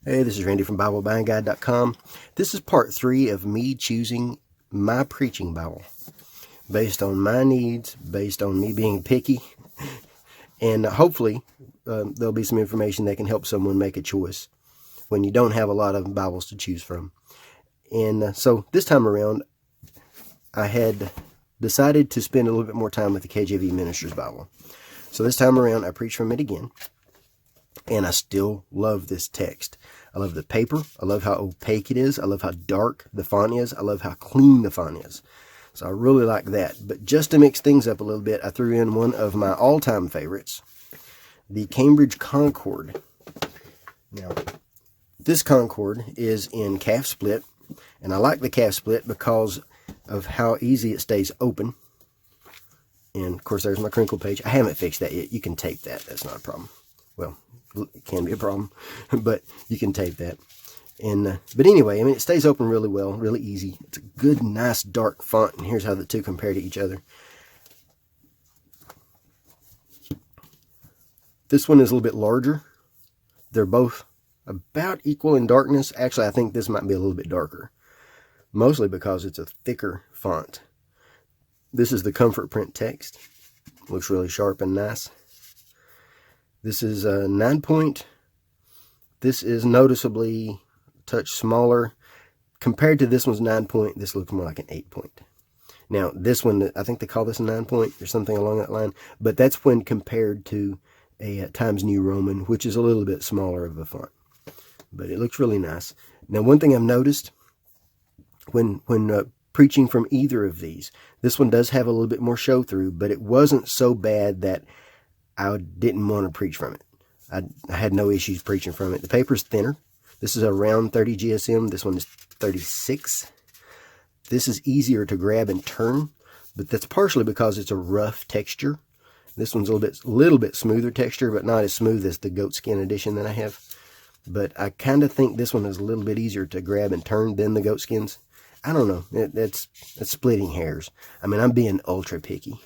Hey, this is Randy from BibleBuyingGuide.com. This is part 3 of me choosing my preaching Bible based on my needs, based on me being picky, and hopefully there'll be some information that can help someone make a choice when you don't have a lot of Bibles to choose from. And so this time around, I had decided to spend a little bit more time with the KJV Minister's Bible. So this time around, I preached from it again. And I still love this text. I love the paper. I love how opaque it is. I love how dark the font is. I love how clean the font is. So I really like that. But just to mix things up a little bit, I threw in one of my all-time favorites, the Cambridge Concord. Now, this Concord is in calf split. And I like the calf split because of how easy it stays open. And, of course, there's my crinkle page. I haven't fixed that yet. You can tape that. That's not a problem. Well, it can be a problem, but you can tape that. And but anyway, I mean, it stays open really well, really easy. It's a good, nice, dark font, and here's how the two compare to each other. This one is a little bit larger. They're both about equal in darkness. Actually, I think this might be a little bit darker, mostly because it's a thicker font. This is the Comfort Print text. Looks really sharp and nice. This is a 9-point. This is noticeably a touch smaller. Compared to this one's 9-point, this looks more like an 8-point. Now, this one, I think they call this a 9-point or something along that line, but that's when compared to a Times New Roman, which is a little bit smaller of a font. But it looks really nice. Now, one thing I've noticed when preaching from either of these, this one does have a little bit more show through, but it wasn't so bad that I didn't want to preach from it. I had no issues preaching from it. The paper's thinner. This is around 30 GSM. This one is 36. This is easier to grab and turn, but that's partially because it's a rough texture. This one's a little bit smoother texture, but not as smooth as the goatskin edition that I have. But I kind of think this one is a little bit easier to grab and turn than the goatskins. I don't know. That's splitting hairs. I mean, I'm being ultra picky,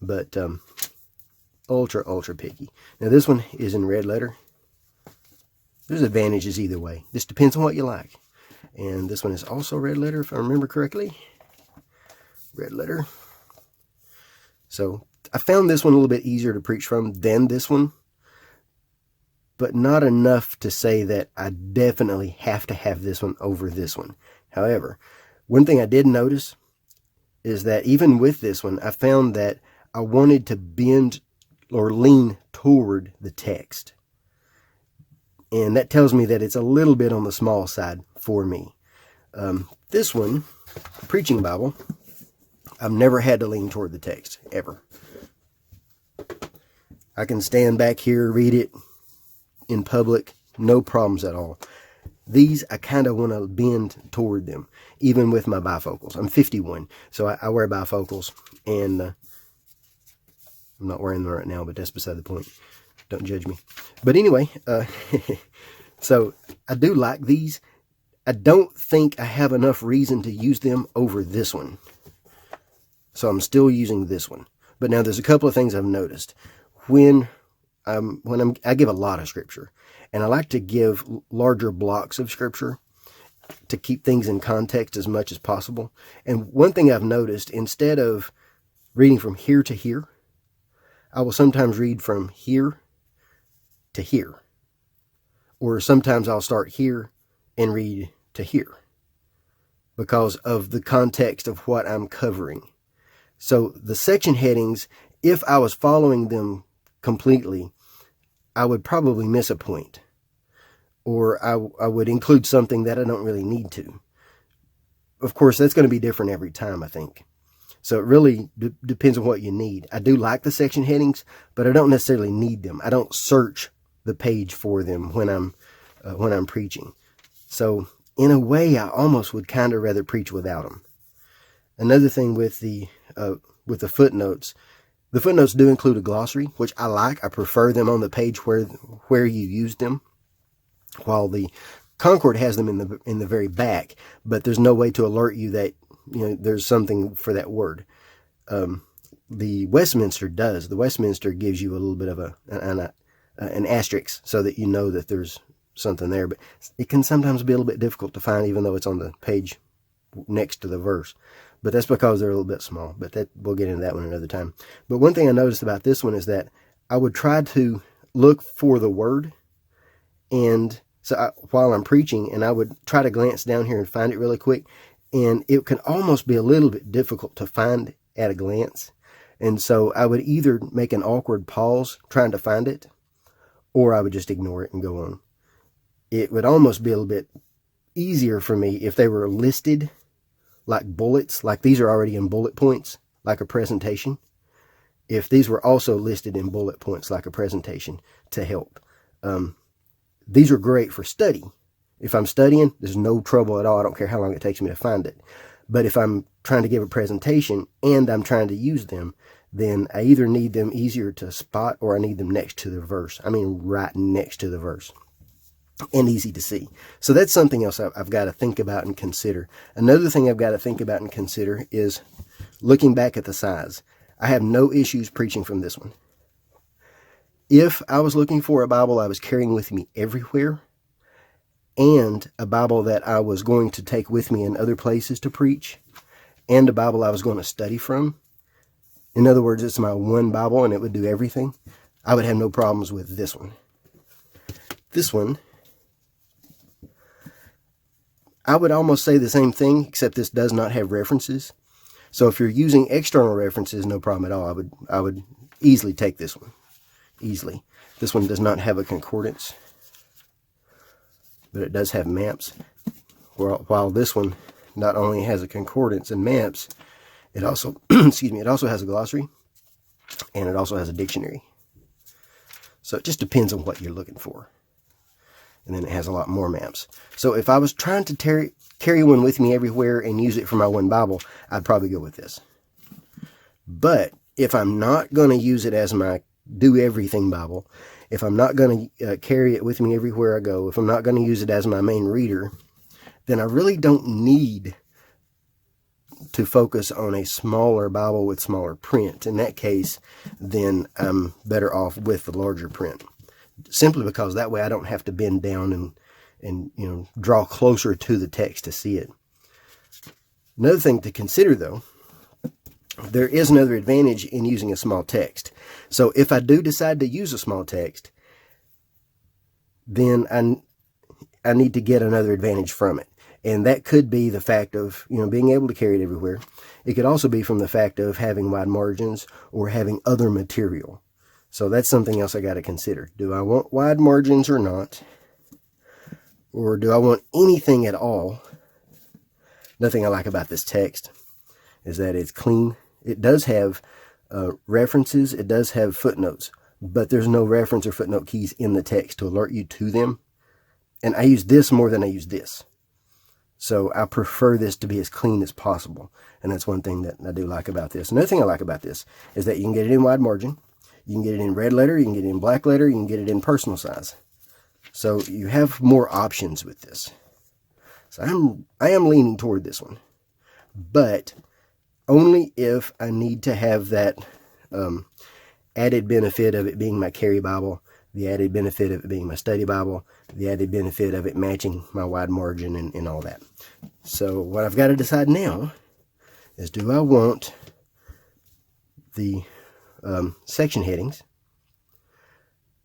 but ultra picky. Now this one is in red letter. There's advantages either way. This depends on what you like. And this one is also red letter, if I remember correctly. Red letter. So I found this one a little bit easier to preach from than this one, but not enough to say that I definitely have to have this one over this one. However, one thing I did notice is that even with this one, I found that I wanted to bend or lean toward the text. And that tells me that it's a little bit on the small side for me. This one, Preaching Bible, I've never had to lean toward the text, ever. I can stand back here, read it in public, no problems at all. These, I kind of want to bend toward them, even with my bifocals. I'm 51, so I wear bifocals, and I'm not wearing them right now, but that's beside the point. Don't judge me. But anyway, so I do like these. I don't think I have enough reason to use them over this one. So I'm still using this one. But now there's a couple of things I've noticed. I give a lot of scripture, and I like to give larger blocks of scripture to keep things in context as much as possible. And one thing I've noticed, instead of reading from here to here, I will sometimes read from here to here. Or sometimes I'll start here and read to here because of the context of what I'm covering. So the section headings, if I was following them completely, I would probably miss a point. Or I would include something that I don't really need to. Of course, that's going to be different every time, I think. So it really depends on what you need. I do like the section headings, but I don't necessarily need them. I don't search the page for them when I'm preaching. So in a way, I almost would kind of rather preach without them. Another thing with the footnotes, the footnotes do include a glossary, which I like. I prefer them on the page where you use them, while the Concord has them in the very back, but there's no way to alert you that there's something for that word. The Westminster does. The Westminster gives you a little bit of an asterisk so that you know that there's something there, but it can sometimes be a little bit difficult to find, even though it's on the page next to the verse. But that's because they're a little bit small, but that we'll get into that one another time. But one thing I noticed about this one is that I would try to look for the word, and so while I'm preaching, and I would try to glance down here and find it really quick, and it can almost be a little bit difficult to find at a glance. And so I would either make an awkward pause trying to find it, or I would just ignore it and go on. It would almost be a little bit easier for me if they were listed like bullets, like these are already in bullet points, like a presentation. If these were also listed in bullet points like a presentation to help. These are great for study. If I'm studying, there's no trouble at all. I don't care how long it takes me to find it. But if I'm trying to give a presentation and I'm trying to use them, then I either need them easier to spot or I need them next to the verse. I mean, right next to the verse. And easy to see. So that's something else I've got to think about and consider. Another thing I've got to think about and consider is looking back at the size. I have no issues preaching from this one. If I was looking for a Bible I was carrying with me everywhere, and a Bible that I was going to take with me in other places to preach, and a Bible I was going to study from, in other words, it's my one Bible and it would do everything, I would have no problems with this one. This one, I would almost say the same thing, except this does not have references. So if you're using external references, no problem at all. I would easily take this one. Easily. This one does not have a concordance, but it does have maps. While this one not only has a concordance and maps, it also, excuse me, it also has a glossary, and it also has a dictionary. So it just depends on what you're looking for. And then it has a lot more maps. So if I was trying to carry one with me everywhere and use it for my one Bible, I'd probably go with this. But if I'm not going to use it as my do everything Bible, if I'm not going to carry it with me everywhere I go, if I'm not going to use it as my main reader, then I really don't need to focus on a smaller Bible with smaller print. In that case, then I'm better off with the larger print. Simply because that way I don't have to bend down and you know, draw closer to the text to see it. Another thing to consider, though, there is another advantage in using a small text. So if I do decide to use a small text, then I need to get another advantage from it. And that could be the fact of, you know, being able to carry it everywhere. It could also be from the fact of having wide margins or having other material. So that's something else I got to consider. Do I want wide margins or not? Or do I want anything at all? Another thing I like about this text is that it's clean. It does have references. It does have footnotes. But there's no reference or footnote keys in the text to alert you to them. And I use this more than I use this. So I prefer this to be as clean as possible. And that's one thing that I do like about this. Another thing I like about this is that you can get it in wide margin. You can get it in red letter, you can get it in black letter, you can get it in personal size. So you have more options with this. So I am leaning toward this one. But only if I need to have that added benefit of it being my carry Bible, the added benefit of it being my study Bible, the added benefit of it matching my wide margin and all that. So what I've got to decide now is, do I want the section headings?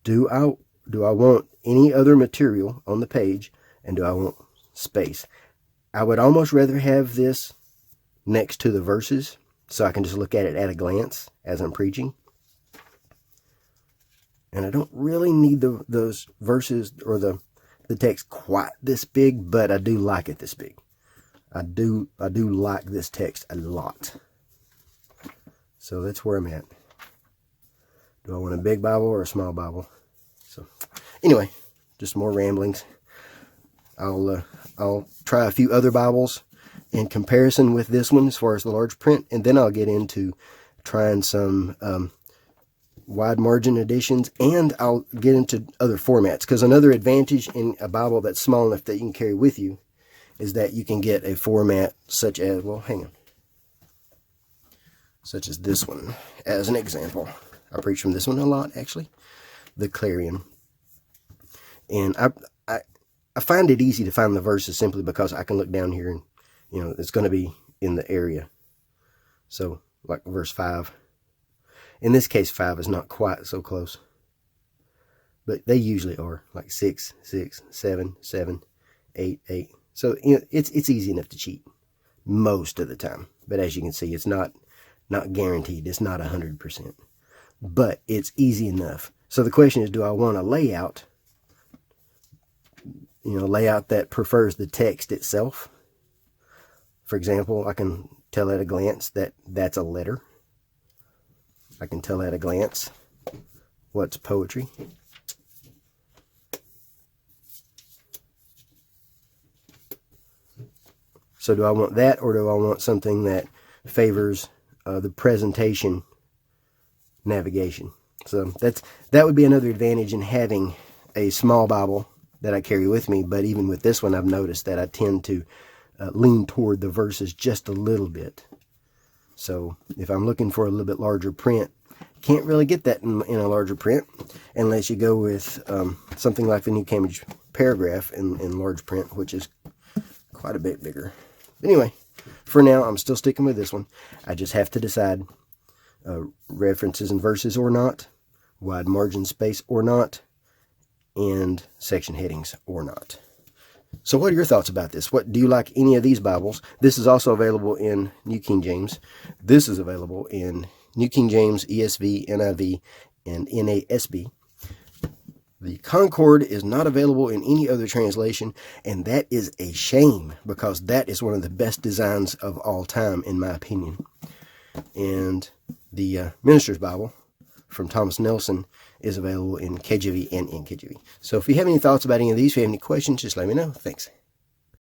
Do I want any other material on the page? And do I want space? I would almost rather have this next to the verses so I can just look at it at a glance as I'm preaching. And I don't really need those verses or the text quite this big, but I do like it this big. I do like this text a lot. So that's where I'm at. Do I want a big Bible or a small Bible? So anyway, just more ramblings. I'll try a few other Bibles in comparison with this one as far as the large print, and then I'll get into trying some wide margin editions, and I'll get into other formats, because another advantage in a Bible that's small enough that you can carry with you is that you can get a format such as, well, hang on, such as this one as an example. I preach from this one a lot, actually, the Clarion. And I find it easy to find the verses simply because I can look down here and, you know, it's going to be in the area. So, like verse 5. In this case, 5 is not quite so close. But they usually are, like 6, 6, 7, 7, 8, 8. So, you know, it's easy enough to cheat most of the time. But as you can see, it's not guaranteed. It's not 100%. But it's easy enough. So the question is, do I want a layout, you know, layout that prefers the text itself? For example, I can tell at a glance that that's a letter. I can tell at a glance what's poetry. So do I want that, or do I want something that favors the presentation navigation? So that would be another advantage in having a small Bible that I carry with me. But even with this one, I've noticed that I tend to lean toward the verses just a little bit. So if I'm looking for a little bit larger print, can't really get that in a larger print unless you go with something like the New Cambridge Paragraph in large print, which is quite a bit bigger. Anyway, for now, I'm still sticking with this one. I just have to decide references and verses or not, wide margin space or not, and section headings or not. So what are your thoughts about this? What do you like any of these Bibles? This is also available in New King James. This is available in New King James, ESV, NIV, and NASB. The Concord is not available in any other translation, and that is a shame because that is one of the best designs of all time, in my opinion. And the Minister's Bible from Thomas Nelson is available in KJV and NKJV. So if you have any thoughts about any of these, if you have any questions, just let me know. Thanks.